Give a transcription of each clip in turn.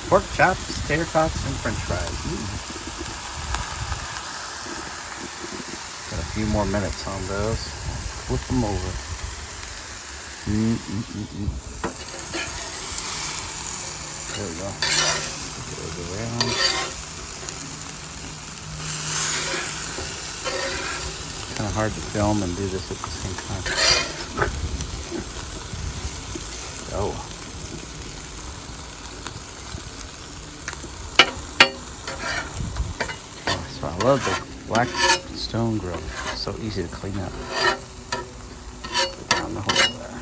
Pork chops, tater tots, and french fries. Got a few more minutes on those. Flip them over. There we go. Goes around. Kind of hard to film and do this at the same time. Oh. So I love the black stone grill. It's so easy to clean up. Down the hole there.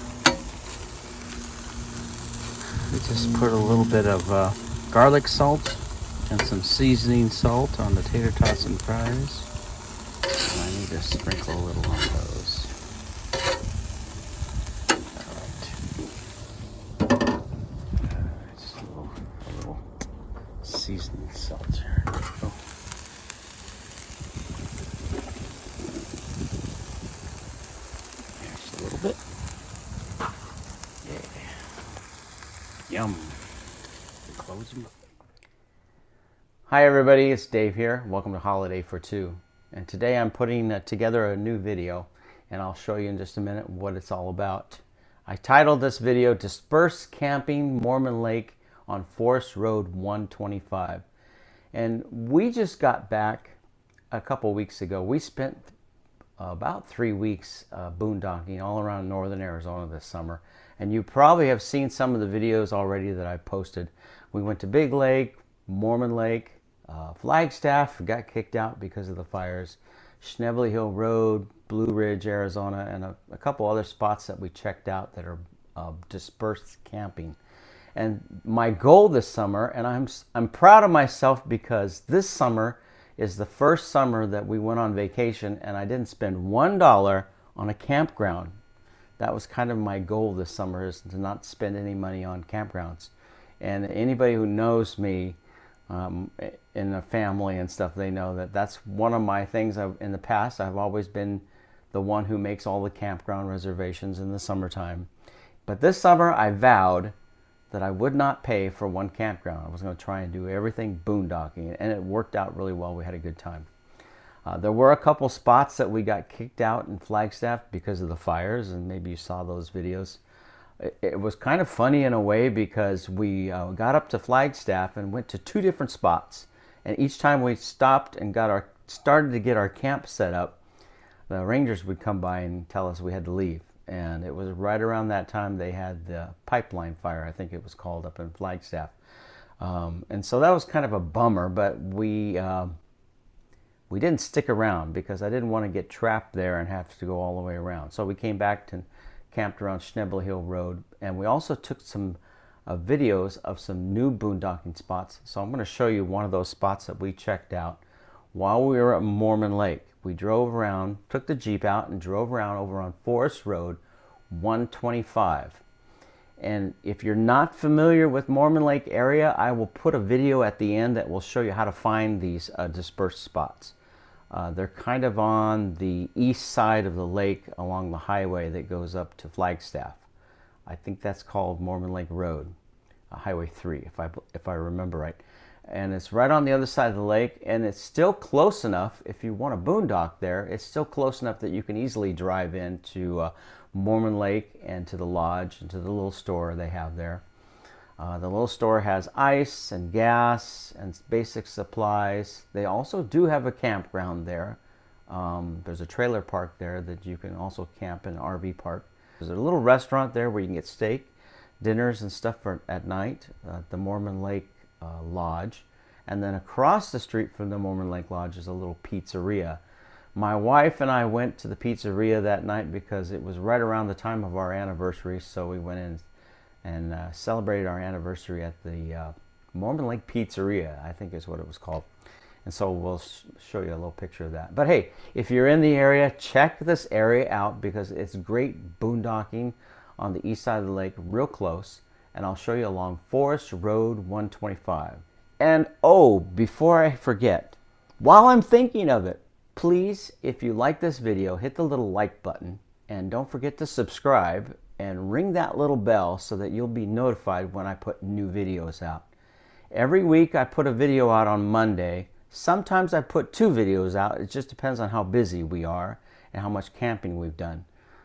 We just put a little bit of garlic salt and some seasoning salt on the tater tots and fries. And I need to sprinkle a little on those. Alright. Just a little seasoning salt here. Oh. Just a little bit. Yeah. Yum. Close them up. Hi everybody, it's Dave here. Welcome to Holiday for Two. And today I'm putting together a new video, and I'll show you in just a minute what it's all about. I titled this video Dispersed Camping Mormon Lake on Forest Road 125. And we just got back a couple weeks ago. We spent about 3 weeks boondocking all around northern Arizona this summer. And you probably have seen some of the videos already that I posted. We went to Big Lake, Mormon Lake, Flagstaff, got kicked out because of the fires, Schnebly Hill Road, Blue Ridge, Arizona, and a couple other spots that we checked out that are dispersed camping. And my goal this summer, and I'm proud of myself because this summer is the first summer that we went on vacation and I didn't spend $1 on a campground. That was kind of my goal this summer, is to not spend any money on campgrounds. And anybody who knows me in a family and stuff, they know that that's one of my things. In the past, I've always been the one who makes all the campground reservations in the summertime. But this summer, I vowed that I would not pay for one campground. I was going to try and do everything boondocking, and it worked out really well. We had a good time. There were a couple spots that we got kicked out in Flagstaff because of the fires, and maybe you saw those videos. It was kind of funny in a way because we got up to Flagstaff and went to 2 different spots. And each time we stopped and started to get our camp set up, the rangers would come by and tell us we had to leave. And it was right around that time they had the pipeline fire, I think it was called, up in Flagstaff. And so that was kind of a bummer, but we didn't stick around because I didn't want to get trapped there and have to go all the way around. So we came back to camped around Schnebly Hill Road, and we also took some videos of some new boondocking spots. So I'm going to show you one of those spots that we checked out while we were at Mormon Lake. We drove around, took the Jeep out and drove around over on Forest Road 125. And if you're not familiar with Mormon Lake area, I will put a video at the end that will show you how to find these dispersed spots. They're kind of on the east side of the lake along the highway that goes up to Flagstaff. I think that's called Mormon Lake Road, Highway 3, if I remember right. And it's right on the other side of the lake, and it's still close enough, if you want to boondock there, it's still close enough that you can easily drive into Mormon Lake and to the lodge and to the little store they have there. The little store has ice and gas and basic supplies. They also do have a campground there. There's a trailer park there that you can also camp in an RV park. There's a little restaurant there where you can get steak, dinners and stuff at night at the Mormon Lake Lodge. And then across the street from the Mormon Lake Lodge is a little pizzeria. My wife and I went to the pizzeria that night because it was right around the time of our anniversary, so we went in and celebrated our anniversary at the Mormon Lake Pizzeria, I think is what it was called. And so we'll show you a little picture of that. But hey, if you're in the area, check this area out because it's great boondocking on the east side of the lake, real close. And I'll show you along Forest Road 125. And oh, before I forget, while I'm thinking of it, please, if you like this video, hit the little like button and don't forget to subscribe and ring that little bell so that you'll be notified when I put new videos out. Every week I put a video out on Monday. Sometimes I put 2 videos out. It just depends on how busy we are and how much camping we've done.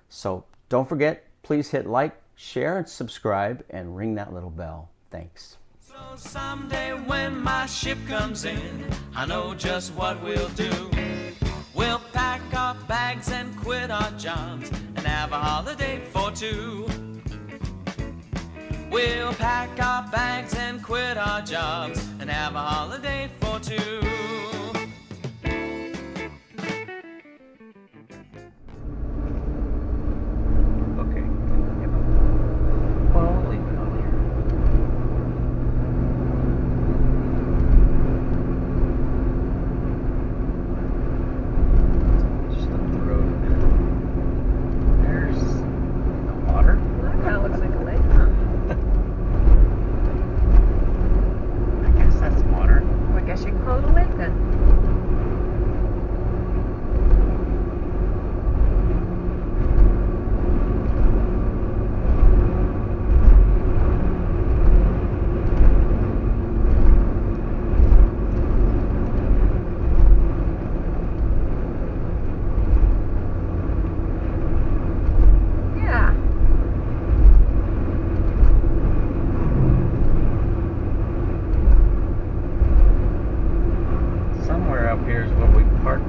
So don't forget, please hit like, share, and subscribe, and ring that little bell. Thanks. So someday when my ship comes in, I know just what we'll do. We'll pack our bags and quit our jobs and have a holiday for 2. We'll pack our bags and quit our jobs and have a holiday for 2. Okay. Well, leave it on here. Just up the road a minute. There's the water. Well, that kind of looks like a lake, huh? I guess that's water. Well, I guess you can call it a lake then. Yeah. Somewhere up here is where we parked.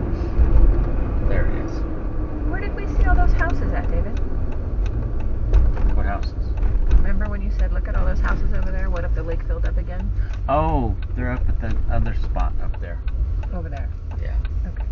There it is. Where did we see all those houses at, David? What houses? Remember when you said, look at all those houses over there? What if the lake filled up again? Oh, they're up at the other spot up there. Over there. Yeah. Okay.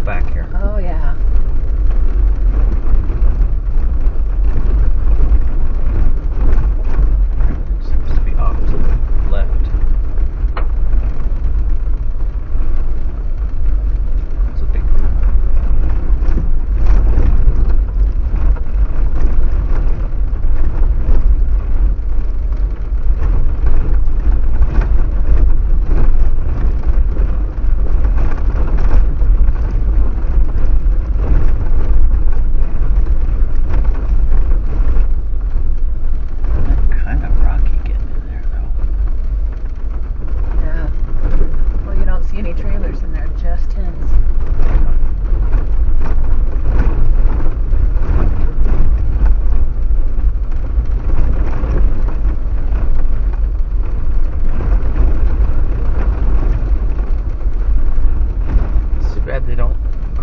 back here. Oh, yeah. Everything seems to be off to the left. It's a big group.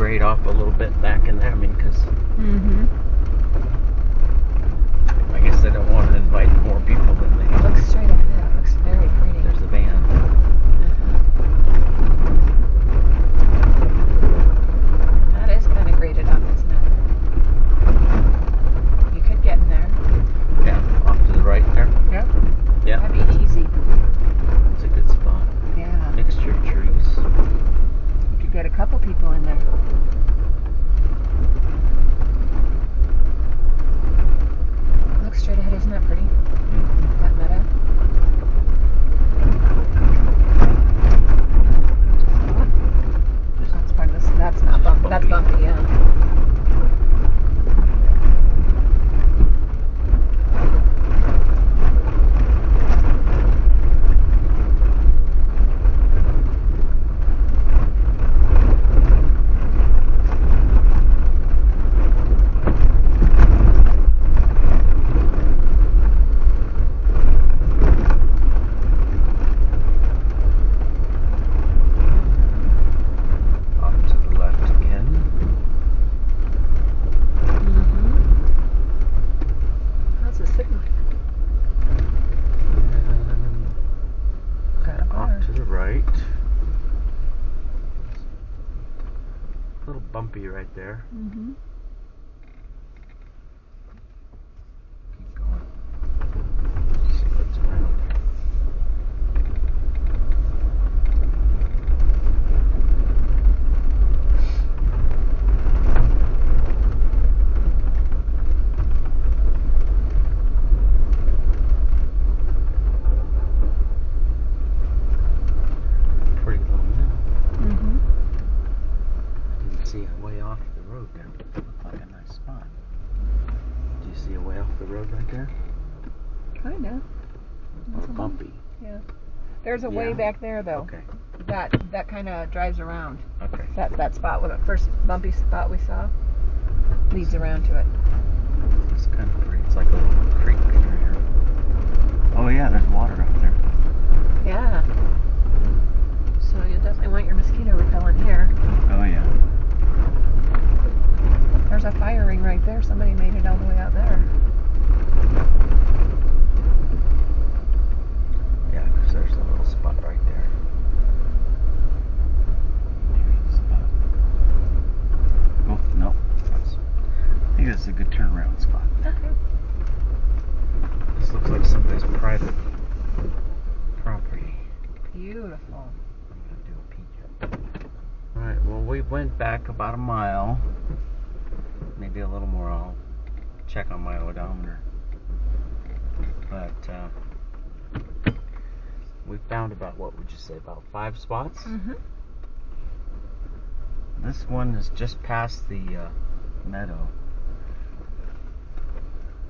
grade off a little bit back in there. I mean, because I guess they don't want to invite more people than they It looks straight ahead. It looks very pretty. There's a van. That is kind of graded up, isn't it? You could get in there. Yeah, off to the right there. Yep. Yeah, That'd be easy. it's a good spot. Yeah. Mixture of trees. You could get a couple people in there. Looks straight ahead, isn't that pretty? That meadow. That's part of this. That's not bumpy. That's bumpy, yeah. Bumpy right there. Mm-hmm. Keep going. See what's around. Pretty little mill. Mm-hmm. See it way off the road there. Looks like a nice spot. Do you see a way off the road right there? Kinda. Or bumpy? Yeah. There's a way back there though. Okay. That kind of drives around. Okay. That spot, with the first bumpy spot we saw, leads around to it. It's kind of pretty. It's like a little creek through here. Oh yeah, there's water up there. Yeah. So you definitely want your mosquito repellent here. Oh yeah. There's a fire ring right there. Somebody made it all the way out there. Yeah, because there's a little spot right there. There's the spot. Oh, no. I think that's a good turnaround spot. Okay. This looks like somebody's private property. Beautiful. I'm going to do a peek. Alright, well, we went back about a mile. Maybe a little more. I'll check on my odometer. But we found about, what would you say, about 5 spots? Mm-hmm. This one is just past the meadow.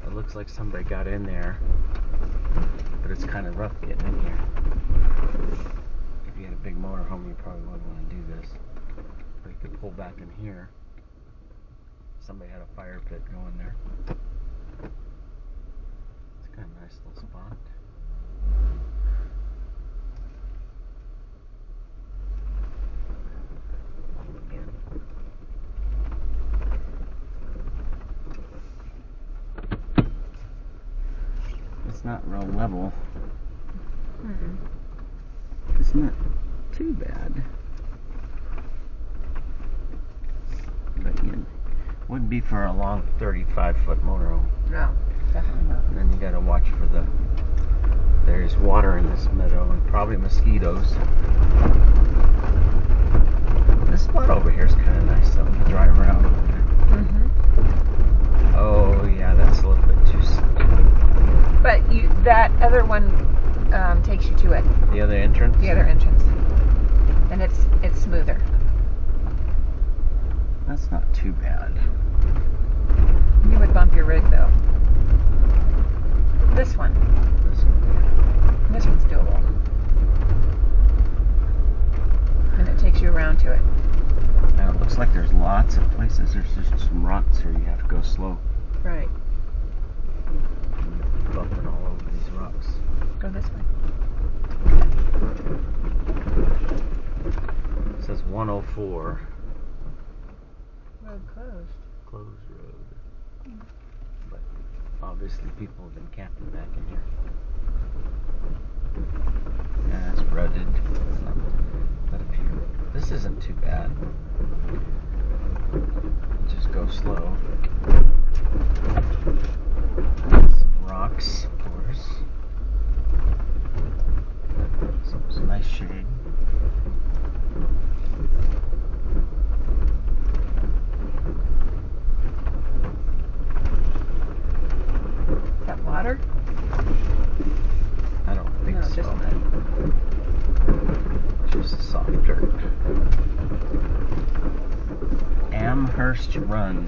It looks like somebody got in there, but it's kind of rough getting in here. If you had a big motorhome, you probably wouldn't want to do this. But you could pull back in here. Somebody had a fire pit going there. It's kind of a nice little spot. Again. It's not real level. Mm-mm. It's not too bad. But again, wouldn't be for a long 35-foot motorhome. No, definitely not. And then you gotta watch for there's water in this meadow and probably mosquitoes. This spot over here is kind of nice, so we can drive around over there. Mm-hmm. Oh yeah, that's a little bit too steep. But that other one takes you to it. The other entrance? The other entrance. And it's smoother. That's not too bad. You would bump your rig though. This one. This one's doable. And it takes you around to it. Now it looks like there's lots of places. There's just some rocks here. You have to go slow. Right. Bumping all over these rocks. Go this way. It says 104. road closed. Closed road. But obviously people have been camping back in here. Yeah, it's rutted. But if you, this isn't too bad. Just go slow. Some rocks, of course. Some nice shade. That water? I don't think No, so. just mud. Just soft dirt. Amherst Run.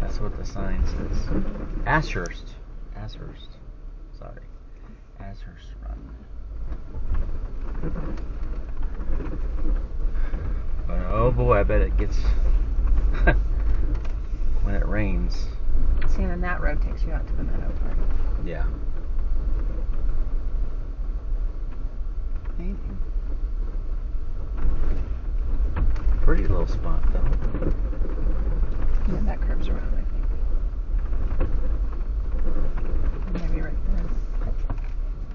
That's what the sign says. Ashurst. Sorry. Ashurst Run. But oh boy, I bet it gets when it rains. See, and then that road takes you out to the meadow part. Yeah. Maybe. Pretty little spot though. Yeah, that curves around, I think. Maybe right there.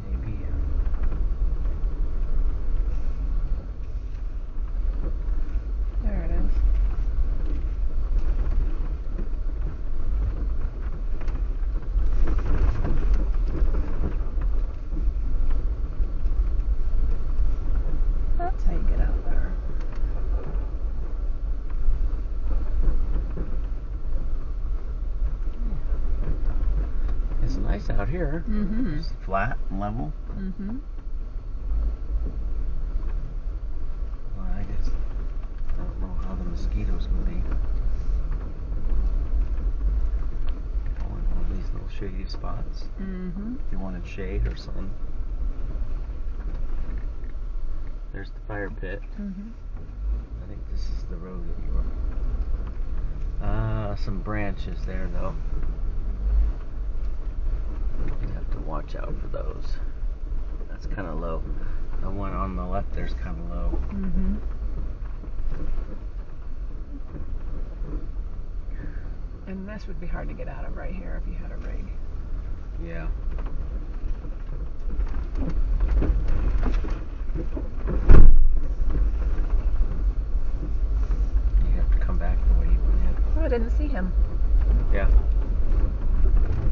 Maybe. There it is. That's how you get out there. It's nice out here. Mm-hmm. It's flat and level. Mm-hmm. Well, I guess I don't know how the mosquitoes will be. Go in one of these little shady spots. Mm-hmm. If you wanted shade or sun. There's the fire pit. Mm-hmm. I think this is the road that you were. Some branches there though. You have to watch out for those. That's kind of low. The one on the left there's kind of low. Mm-hmm. And this would be hard to get out of right here if you had a rig. Yeah. You have to come back the way you went in. Oh, I didn't see him. Yeah.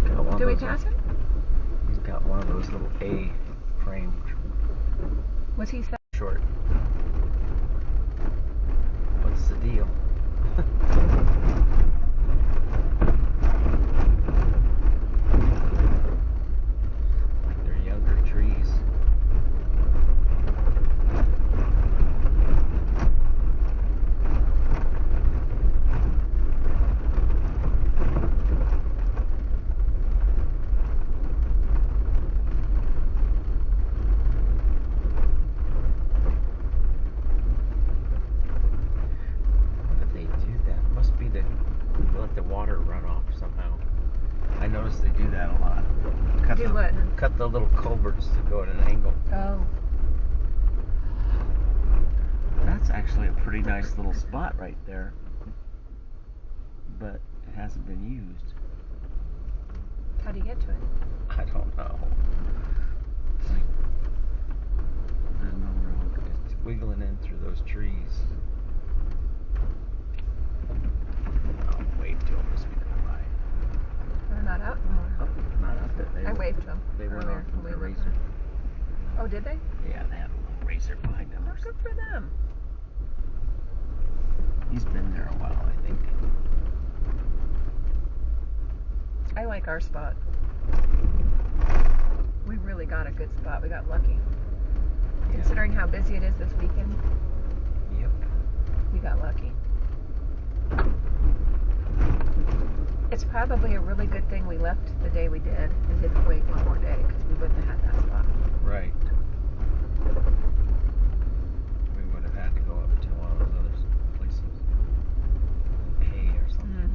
Got one of Did we those- pass him? He's got one of those little A-frame Was he short. What's the deal? Like they're younger trees. Let the water run off somehow. I noticed they do that a lot. Cut the little culverts to go at an angle. Oh. That's actually a pretty nice little spot right there. But it hasn't been used. How do you get to it? I don't know. It's like there's no road. It's wiggling in through those trees. I'll wave to them as we go by. They're not out anymore. Oh, not out there. I waved to them. They went earlier off when with we the went razor. by. Oh, did they? Yeah, they had a little razor behind them. Oh, good for them. He's been there a while, I think. I like our spot. We really got a good spot. We got lucky. Yeah. Considering how busy it is this weekend, Yep. we got lucky. It's probably a really good thing we left the day we did and didn't wait one more day because we wouldn't have had that spot. Right. We would have had to go up to one of those other places. Hay or something.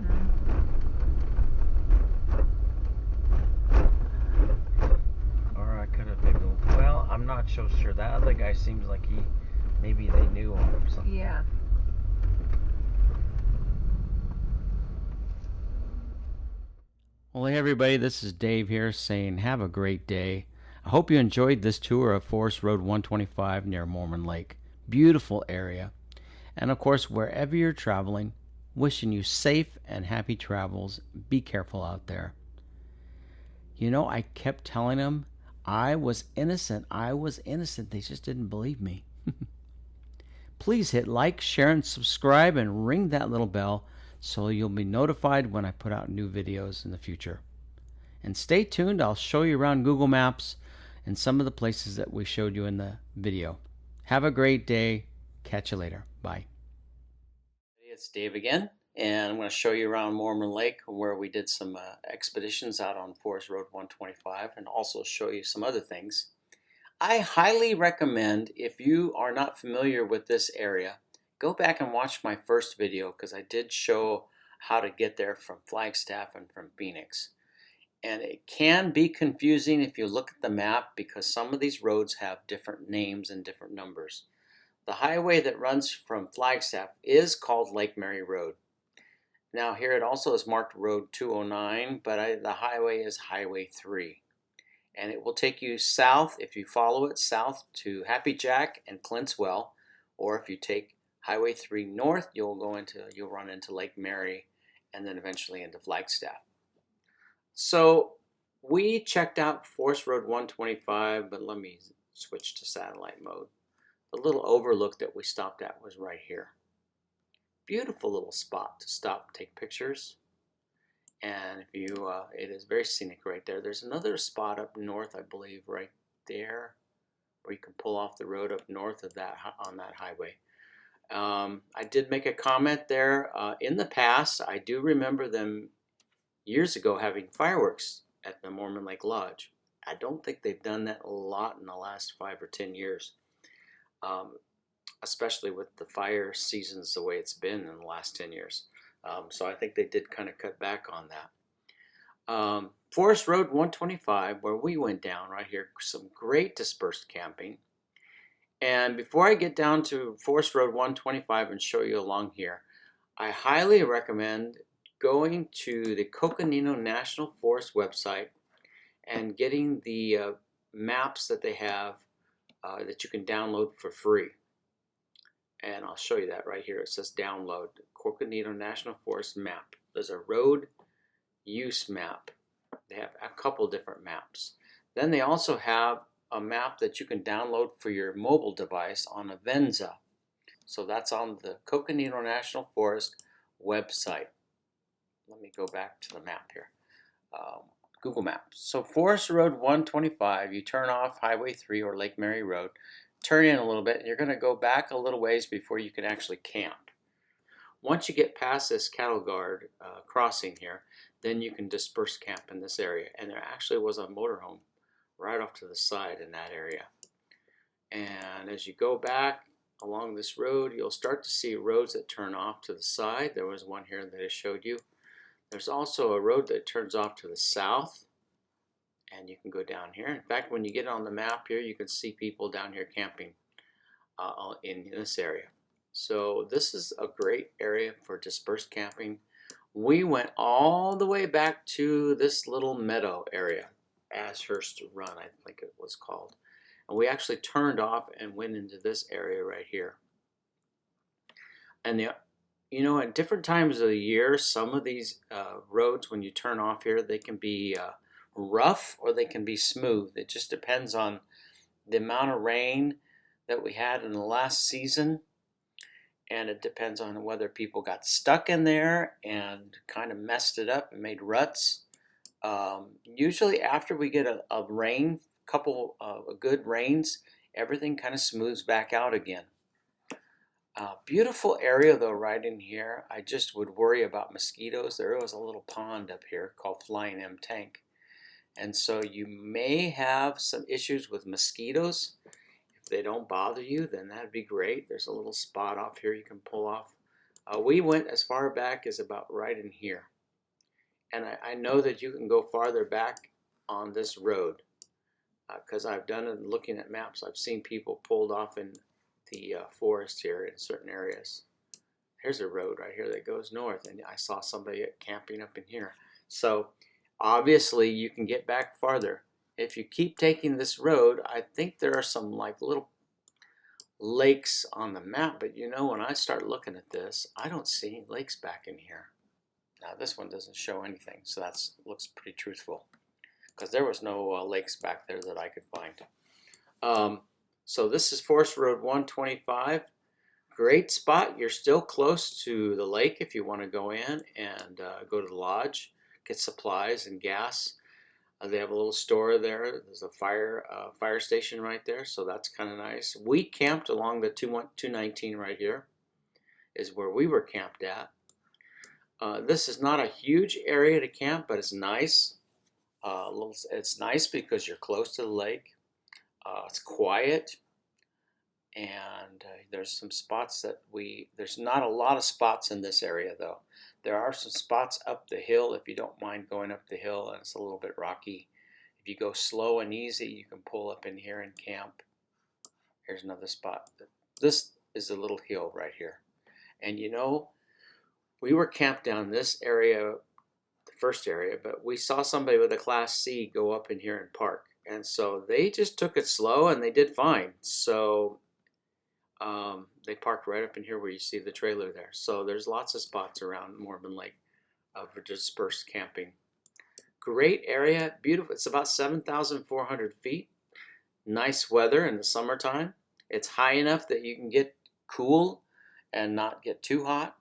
Mm-hmm. Or I could have maybe. Well, I'm not so sure. That other guy seems like maybe they knew him or something. Yeah. Well, hey everybody, this is Dave here saying have a great day. I hope you enjoyed this tour of Forest Road 125 near Mormon Lake. Beautiful area. And of course, wherever you're traveling, wishing you safe and happy travels. Be careful out there. You know, I kept telling them I was innocent. I was innocent. They just didn't believe me. Please hit like, share, and subscribe and ring that little bell so you'll be notified when I put out new videos in the future. And stay tuned, I'll show you around Google Maps and some of the places that we showed you in the video. Have a great day. Catch you later. Bye. It's Dave again, and I'm going to show you around Mormon Lake where we did some expeditions out on Forest Road 125 and also show you some other things. I highly recommend, if you are not familiar with this area, go back and watch my first video because I did show how to get there from Flagstaff and from Phoenix. And it can be confusing if you look at the map because some of these roads have different names and different numbers. The highway that runs from Flagstaff is called Lake Mary Road. Now here it also is marked Road 209, but the highway is Highway 3. And it will take you south, if you follow it south, to Happy Jack and Clintswell, or if you take Highway 3 north, you'll run into Lake Mary and then eventually into Flagstaff. So we checked out Forest Road 125, but let me switch to satellite mode. The little overlook that we stopped at was right here. Beautiful little spot to stop, take pictures. And if you, it is very scenic right there. There's another spot up north, I believe, right there, where you can pull off the road up north of that on that highway. I did make a comment there. In the past, I do remember them years ago having fireworks at the Mormon Lake Lodge. I don't think they've done that a lot in the last 5 or 10 years, especially with the fire seasons the way it's been in the last 10 years. So I think they did kind of cut back on that. Forest Road 125, where we went down right here, some great dispersed camping. And before I get down to Forest Road 125 and show you along here, I highly recommend going to the Coconino National Forest website and getting the maps that they have that you can download for free. And I'll show you that right here. It says download Coconino National Forest map. There's a road use map. They have a couple different maps. Then they also have a map that you can download for your mobile device on Avenza. So that's on the Coconino National Forest website. Let me go back to the map here. Google Maps. So Forest Road 125, you turn off Highway 3 or Lake Mary Road, turn in a little bit, and you're going to go back a little ways before you can actually camp. Once you get past this cattle guard crossing here, then you can disperse camp in this area. And there actually was a motorhome right off to the side in that area. And as you go back along this road, you'll start to see roads that turn off to the side. There was one here that I showed you. There's also a road that turns off to the south, and you can go down here. In fact, when you get on the map here, you can see people down here camping in this area. So this is a great area for dispersed camping. We went all the way back to this little meadow area, Ashurst Run, I think it was called. And we actually turned off and went into this area right here. And you know, at different times of the year, some of these roads, when you turn off here, they can be rough or they can be smooth. It just depends on the amount of rain that we had in the last season, and it depends on whether people got stuck in there and kind of messed it up and made ruts. Usually after we get a rain, couple of good rains, everything kind of smooths back out again. Beautiful area though right in here. I just would worry about mosquitoes. There was a little pond up here called Flying M Tank. And so you may have some issues with mosquitoes. If they don't bother you, then that'd be great. There's a little spot off here you can pull off. We went as far back as about right in here. And I know that you can go farther back on this road because I've done it looking at maps. I've seen people pulled off in the forest here in certain areas. There's a road right here that goes north, and I saw somebody camping up in here. So Obviously, you can get back farther. If you keep taking this road, I think there are some like little lakes on the map, but you know, when I start looking at this, I don't see any lakes back in here. Now this one doesn't show anything, so that looks pretty truthful, because there was no lakes back there that I could find. So this is Forest Road 125. Great spot. You're still close to the lake if you want to go in and go to the lodge, get supplies and gas. They have a little store there. There's a fire station right there, so that's kind of nice. We camped along the 219 right here, is where we were camped at. This is not a huge area to camp, but it's nice. It's nice because you're close to the lake. It's quiet, and there's some spots that there's not a lot of spots in this area though. There are some spots up the hill if you don't mind going up the hill, and it's a little bit rocky. If you go slow and easy, you can pull up in here and camp. Here's another spot. This is a little hill right here. And you know, we were camped down this area, the first area, but we saw somebody with a Class C go up in here and park. And so they just took it slow and they did fine. So they parked right up in here where you see the trailer there. So there's lots of spots around Mormon Lake for dispersed camping. Great area, beautiful. It's about 7,400 feet. Nice weather in the summertime. It's high enough that you can get cool and not get too hot.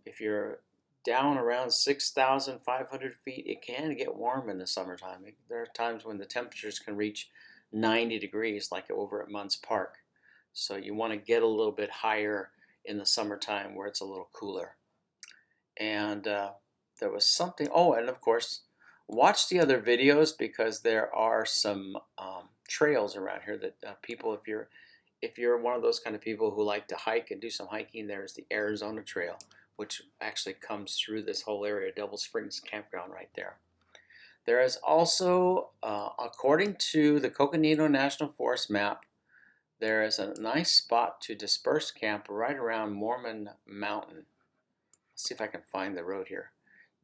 If you're down around 6,500 feet, it can get warm in the summertime. There are times when the temperatures can reach 90 degrees, like over at Munns Park. So you want to get a little bit higher in the summertime where it's a little cooler. And there was something, oh, and of course, watch the other videos, because there are some trails around here that people, if you're one of those kind of people who like to hike and do some hiking, there's the Arizona Trail, which actually comes through this whole area, Devil Springs Campground right there. There is also, according to the Coconino National Forest map, there is a nice spot to disperse camp right around Mormon Mountain. Let's see if I can find the road here.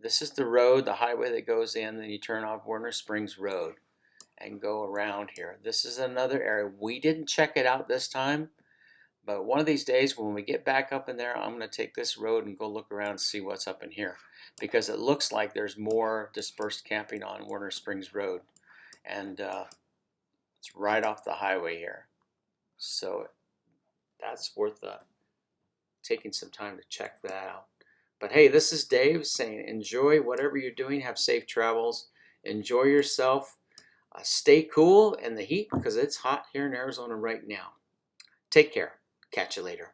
This is the road, the highway that goes in, then you turn off Warner Springs Road and go around here. This is another area. We didn't check it out this time, but one of these days when we get back up in there, I'm going to take this road and go look around and see what's up in here, because it looks like there's more dispersed camping on Warner Springs Road, and it's right off the highway here. So that's worth taking some time to check that out. But hey, this is Dave saying enjoy whatever you're doing. Have safe travels. Enjoy yourself. Stay cool in the heat, because it's hot here in Arizona right now. Take care. Catch you later.